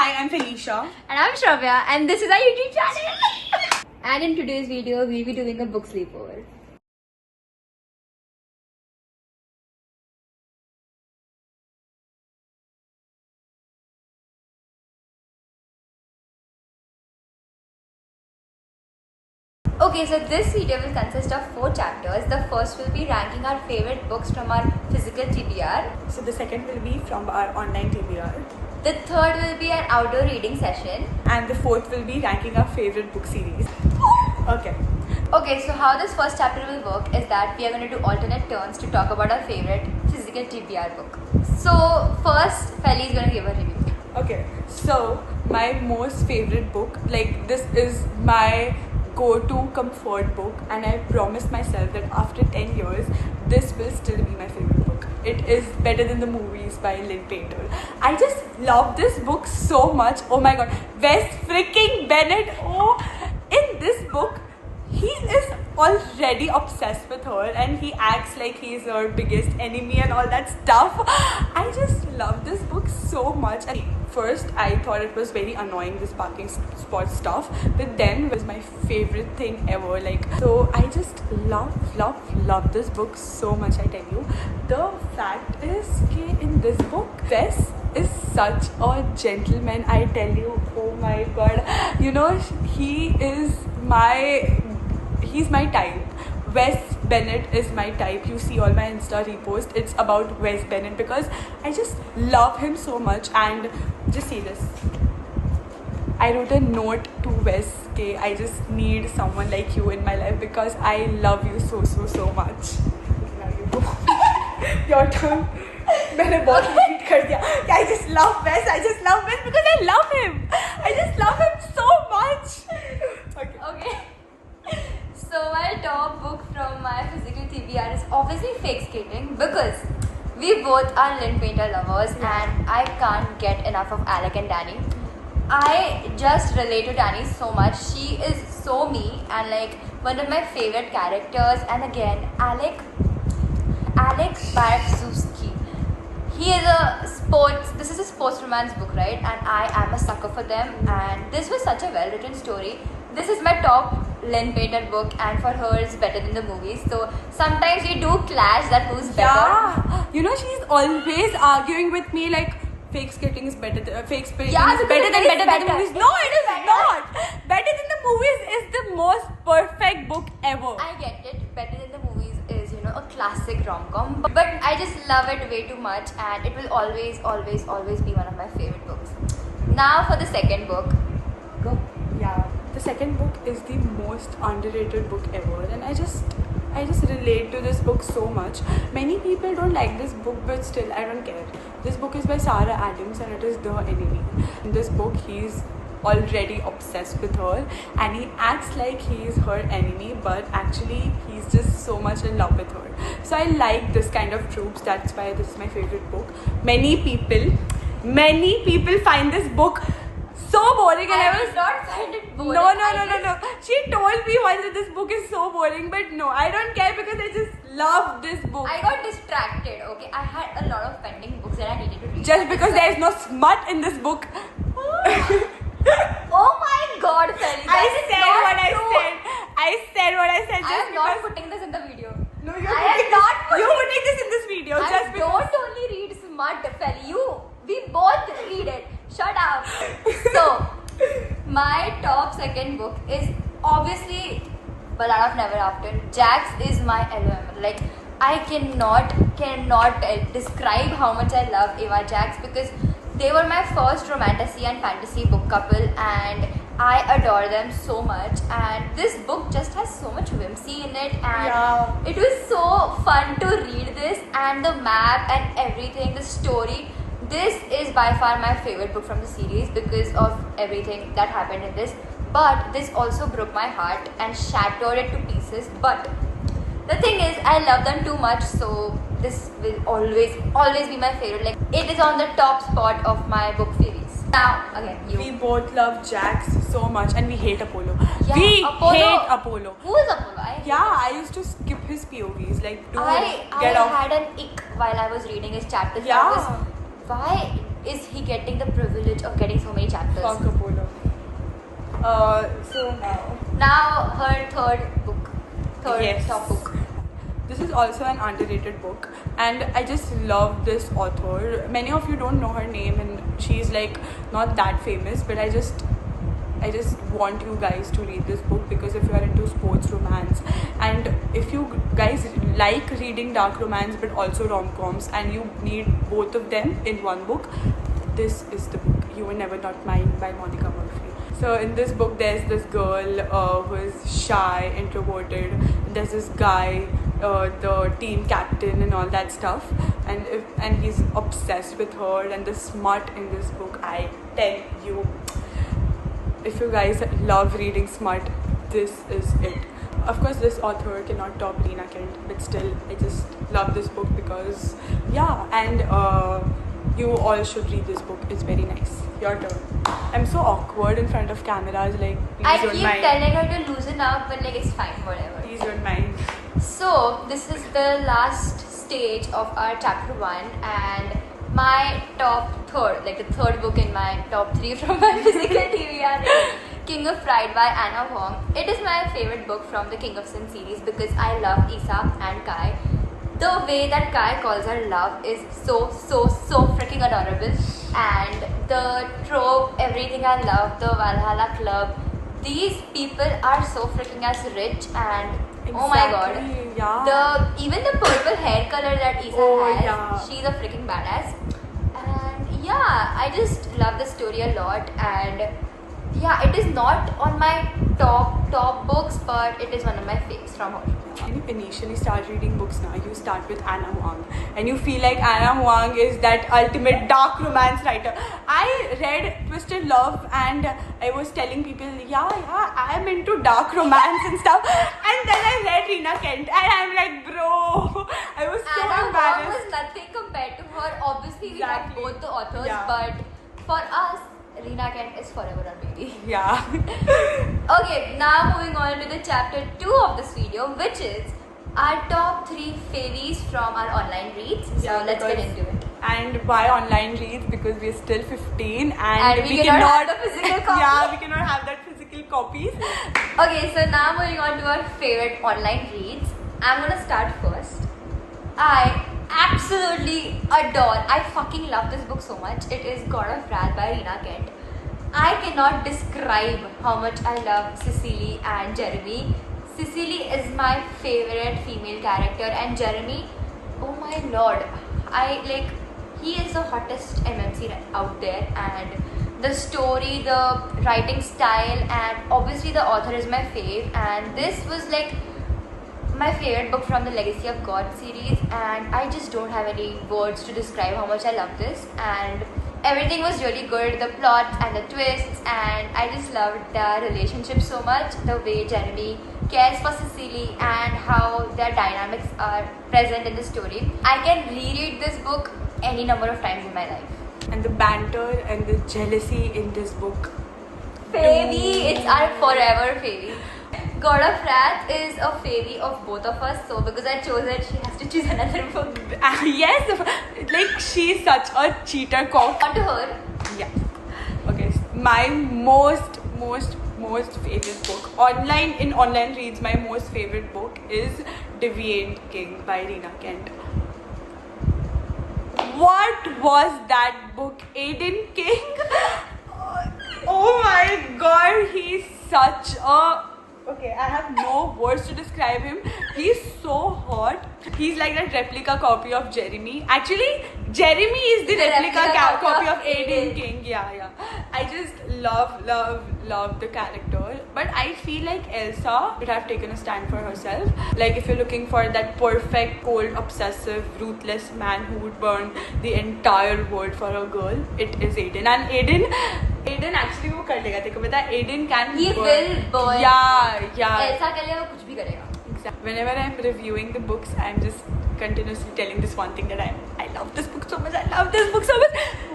Hi, I'm Felicia. And I'm Shravya, and this is our YouTube channel. And in today's video, we'll be doing a book sleepover. Okay, so this video will consist of 4 chapters. The first will be ranking our favorite books from our physical TBR. So the second will be from our online TBR. The third will be an outdoor reading session. And the fourth will be ranking our favorite book series. Okay. Okay, so how this first chapter will work is that we are going to do alternate turns to talk about our favorite physical TBR book. So first, Feli is going to give a review. Okay, so my most favorite book, like this is my go-to comfort book, and I promised myself that after 10 years, this will still be my favorite book. It is Better Than the Movies by Lynn Painter. I just love this book so much. Oh my god, Wes freaking Bennett. Oh, in this book, he is already obsessed with her and he acts like he's her biggest enemy and all that stuff. I just love this book so much. And first, I thought it was very annoying, this parking spot stuff, but then it was my favorite thing ever. Like, so I just love this book so much, I tell you. The fact is that in this book, Wes is such a gentleman, I tell you. Oh my god, you know, he's my type. Wes Bennett is my type. You see all my Insta repost, it's about Wes Bennett because I just love him so much. And just see this, I wrote a note to Wes, okay, I just need someone like you in my life because I love you so much. Now you go. Your turn. मैंने बहुत repeat कर दिया. I just love Wes because I love him. I just love him so much. Okay. So my top book from my physical TBR is obviously Fake Skating because we both are Lynn Painter lovers and I can't get enough of Alec and Danny. I just relate to Danny so much. She is so me and like one of my favorite characters. And again, Alec Barzewski. This is a sports romance book, right? And I am a sucker for them. And this was such a well-written story. This is my top Lynn Painter book, and for her it's Better Than the Movies. So sometimes we do clash that who's better. Yeah, you know, she's always arguing with me like Fake Skating is better than Fake Skating is better than the Movies. No, it is not. Better Than the Movies is the most perfect book ever. I get it. Better Than the Movies is, you know, a classic rom-com, but I just love it way too much, and it will always be one of my favorite books. Now for the second book. Go. Yeah, the second book is the most underrated book ever, and I just relate to this book so much. Many people don't like this book, but still I don't care. This book is by Sarah Adams and it is The Enemy. In this book, he's already obsessed with her and he acts like he is her enemy, but actually he's just so much in love with her. So I like this kind of tropes. That's why this is my favorite book. Many people find this book so boring, and I will not find it boring. No. She told me once that this book is so boring, but no, I don't care because I just love this book. I got distracted, okay? I had a lot of pending books that I needed to read. Just because there is no smut in this book. Oh my god, Feli. I said what I said. I am not putting this in the video. No, you're putting this in this video. I don't only read smut, Feli. We both read it. Shut up. So, my top second book is obviously Ballad of Never After. Jax is my LOM. Like, I cannot describe how much I love Ava Jax because they were my first romantasy and fantasy book couple, and I adore them so much. And this book just has so much whimsy in it, and it was so fun to read this, and the map and everything, the story. This is by far my favorite book from the series because of everything that happened in this. But this also broke my heart and shattered it to pieces. But the thing is, I love them too much, so this will always be my favorite. Like, it is on the top spot of my book series. Now, again, you. We both love Jax so much and we hate Apollo. Yeah, we hate Apollo. Who is Apollo? I used to skip his POVs. Like, dude, I had an ick while I was reading his chapters. Yeah. Why is he getting the privilege of getting so many chapters? Photos. Cock Apollo. So Now her third book. Yes. Top book. this is also an underrated book, and I just love this author. Many of you don't know her name, and she's like not that famous, but I just want you guys to read this book, because if you are into sports romance, and if you guys like reading dark romance but also rom-coms, and you need both of them in one book, this is the book. You Were Never Not Mine by Monica Murphy. So in this book, there's this girl who is shy, introverted. There's this guy, the team captain and all that stuff, and he's obsessed with her. And the smut in this book, I tell you, if you guys love reading smut, this is it. Of course, this author cannot top Lena Kent, but still, I just love this book because, yeah, and you all should read this book. It's very nice. Your turn. I'm so awkward in front of cameras, like, please I don't keep mind. telling her to loosen up, but like it's fine, whatever. Please don't mind. So this is the last stage of our chapter 1, and my top third, like the third book in my top 3 from my physical TBR is King of Pride by Anna Huang. It is my favorite book from the King of Sin series because I love Isa and Kai. The way that Kai calls her love is so freaking adorable, and the trope, everything I love, the Valhalla Club. These people are so freaking as rich, and oh my god, Exactly, yeah. even the purple hair color that Isa Oh, has, yeah. she's a freaking badass. And yeah, I just love the story a lot, and yeah, it is not on my top books, but it is one of my faves from her. When you initially start reading books now, you start with Anna Huang, and you feel like Anna Huang is that ultimate dark romance writer. I read Twisted Love, and I was telling people, yeah, I'm into dark romance and stuff. And then I read Rina Kent, and I'm like, bro, I was so Anna Huang embarrassed. was nothing compared to her. Obviously, we Exactly. have both the authors, Yeah. but for us, Rina Kent is forever our baby. Yeah. Okay, now moving on to the chapter 2 of this video, which is our top 3 favies from our online reads. So Yeah, let's get because- into it. And why online reads? Because we're still 15, And we cannot have the physical copy. Yeah, we cannot have that physical copies. Okay, so now moving on to our favorite online reads. I'm gonna start first. I absolutely adore, I fucking love this book so much. It is God of Wrath by Rina Kent. I cannot describe how much I love Cecily and Jeremy. Cecily is my favorite female character, and Jeremy, oh my lord, he is the hottest MMC out there, and the story, the writing style, and obviously the author is my fave, and this was like my favorite book from the Legacy of God series, and I just don't have any words to describe how much I love this, and everything was really good, the plot and the twists, and I just loved their relationship so much, the way Jeremy cares for Cecily and how their dynamics are present in the story. I can reread this book any number of times in my life. And the banter and the jealousy in this book. Favy, it's our forever favy. God of Wrath is a favy of both of us, so because I chose it, she has to choose another book. Yes, like she's such a cheater cock. On to her. Yeah. Okay. My most favorite book in online reads. My most favorite book is Deviant King by Rina Kent. What was that book, Aiden King? Oh my god, he's such a... Okay, I have no words to describe him. He's so hot. He's like that replica copy of Jeremy. Actually, Jeremy is the replica copy of Aiden King. Yeah. I just love the character. But I feel like Elsa would have taken a stand for herself. Like, if you're looking for that perfect, cold, obsessive, ruthless man who would burn the entire world for a girl, it is Aiden. And Aiden actually वो कर लेगा, तेरे को पता है, Aiden can He will burn. Yeah. ऐसा के लिए वो कुछ भी करेगा. Exactly. Whenever I'm reviewing the books, I'm just continuously telling this one thing, that I love this book so much,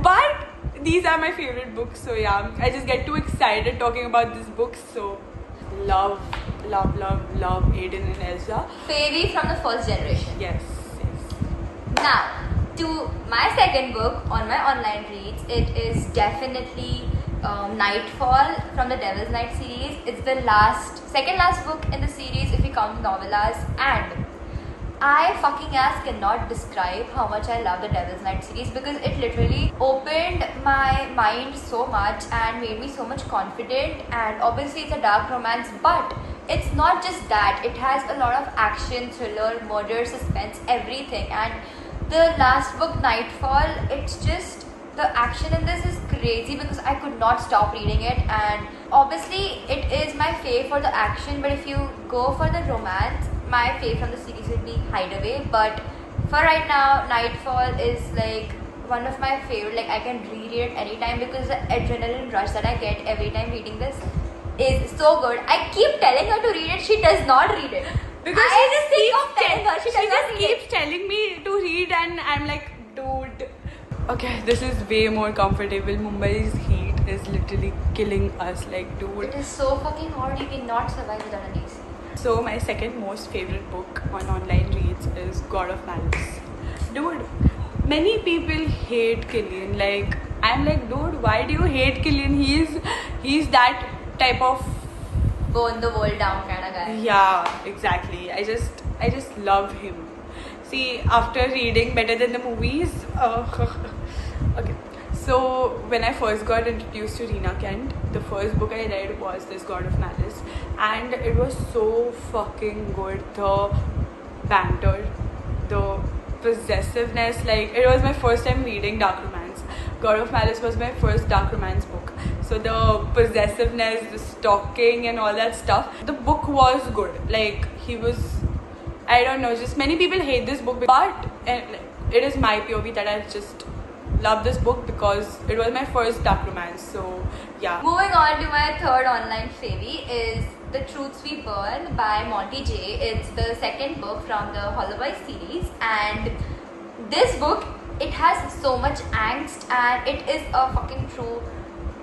but these are my favorite books, so yeah, I just get too excited talking about this book. So love Aiden and Elsa. Favy from the first generation. Yes. Now, to my second book on my online reads, it is definitely Nightfall from the Devil's Night series. It's the second last book in the series if we count novellas, and I fucking ass cannot describe how much I love the Devil's Night series because it literally opened my mind so much and made me so much confident. And obviously it's a dark romance, but it's not just that. It has a lot of action, thriller, murder, suspense, everything. And the last book, Nightfall, it's just, the action in this is crazy because I could not stop reading it. And obviously it is my fave for the action, but if you go for the romance, my fave from the series would be Hideaway. But for right now, Nightfall is like one of my favorite. Like I can reread it anytime because the adrenaline rush that I get every time reading this is so good. I keep telling her to read it, she does not read it. Because I just think of telling her, she just keeps telling me to read, and I'm like, dude. Okay, this is way more comfortable. Mumbai's heat is literally killing us. Like, dude. It is so fucking hot, you cannot survive without an AC. So my second most favorite book on online reads is God of Malice. Dude, many people hate Killian. Like, I'm like, dude, why do you hate Killian? He's that type of burn the world down kind of guy. Yeah, exactly. I just love him. See, after reading Better Than the Movies, okay. So when I first got introduced to Reena Kent, the first book I read was this God of Malice, and it was so fucking good. The banter, the possessiveness, like it was my first time reading dark romance. God of Malice was my first dark romance book. So the possessiveness, the stalking and all that stuff, the book was good. Like he was, I don't know, just many people hate this book, but it is my POV that I just love this book because it was my first dark romance. So yeah. Moving on to my third online favy is The Truths We Burn by Monty J. It's the second book from the Holloway series, and this book, it has so much angst, and it is a fucking true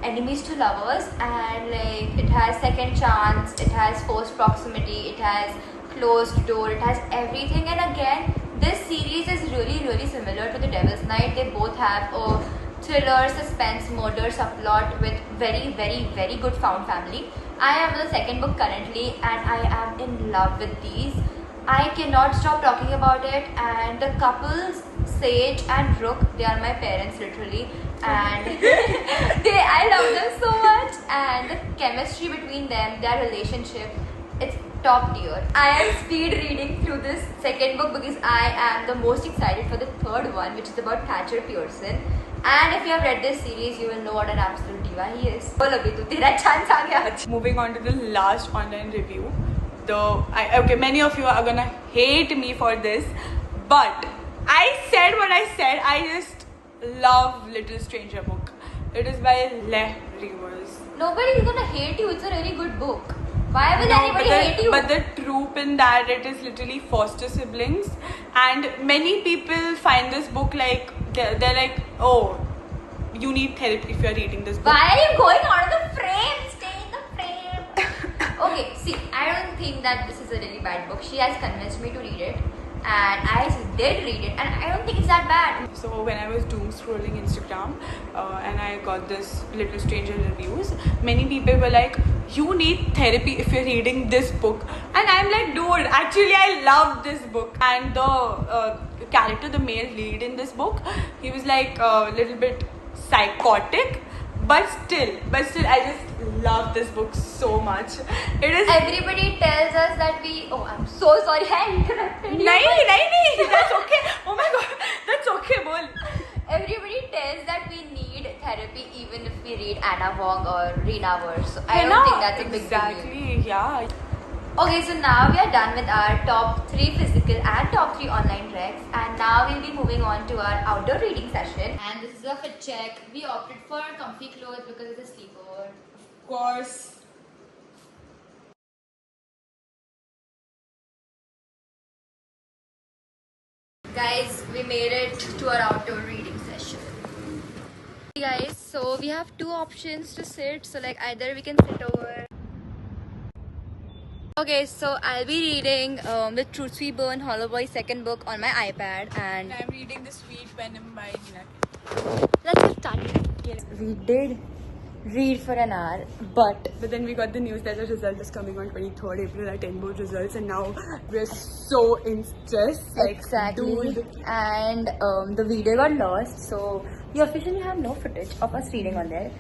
enemies to lovers, and like it has second chance, it has forced proximity, it has closed door, it has everything. And again, this series is really similar to The Devil's Night. They both have a thriller, suspense, murder subplot with very good found family. I am the second book currently and I am in love with these. I cannot stop talking about it, and the couples Sage and Rook, they are my parents literally, and I love them so much, and the chemistry between them, their relationship, it's top tier. I am speed reading through this second book because I am the most excited for the third one, which is about Thatcher Pearson. And if you have read this series, you will know what an absolute diva he is. Moving on to the last online review. Okay, many of you are gonna hate me for this, but I said what I said. I just love Little Stranger book. It is by Les Rivers. Nobody is gonna hate you. It's a really good book. Why will anybody hate you? But the trope in that, it is literally foster siblings, and many people find this book like they're like, oh, you need therapy if you're reading this book. Why are you going out of the frame? Stay in the frame. Okay, see, I don't think that this is a really bad book. She has convinced me to read it, and I did read it, and I don't think it's that bad. So when I was doom scrolling Instagram and I got this Little Stranger reviews, many people were like, you need therapy if you're reading this book, and I'm like, dude, actually I love this book. And the character, the male lead in this book, he was like a little bit psychotic, but still I just love this book so much. It is. Everybody tells us that we. Oh, I'm so sorry. I interrupted you. No, that's okay. Oh my god, that's okay, bol. Everybody tells that we need therapy even if we read Anna Wong or Rina Verse. So I don't think that's a big deal. Exactly, yeah. Okay, so now we are done with our top 3 physical and top 3 online recs, and now we'll be moving on to our outdoor reading session. And this is a fit check. We opted for comfy clothes because it's a sleepover. Of course. Guys, we made it to our outdoor reading session. Hey guys, so we have 2 options to sit. So like either we can sit over. Okay, so I'll be reading The Truths We Burn, Holloway second book on my iPad, and I'm reading The Sweet Venom by Nina Kent. Let's get started. We did read for an hour, but then we got the news that the result is coming on 23rd April, our 10 board results, and now we're so in stress. Like, exactly. dude. And the video got lost, so we officially have no footage of us reading on there.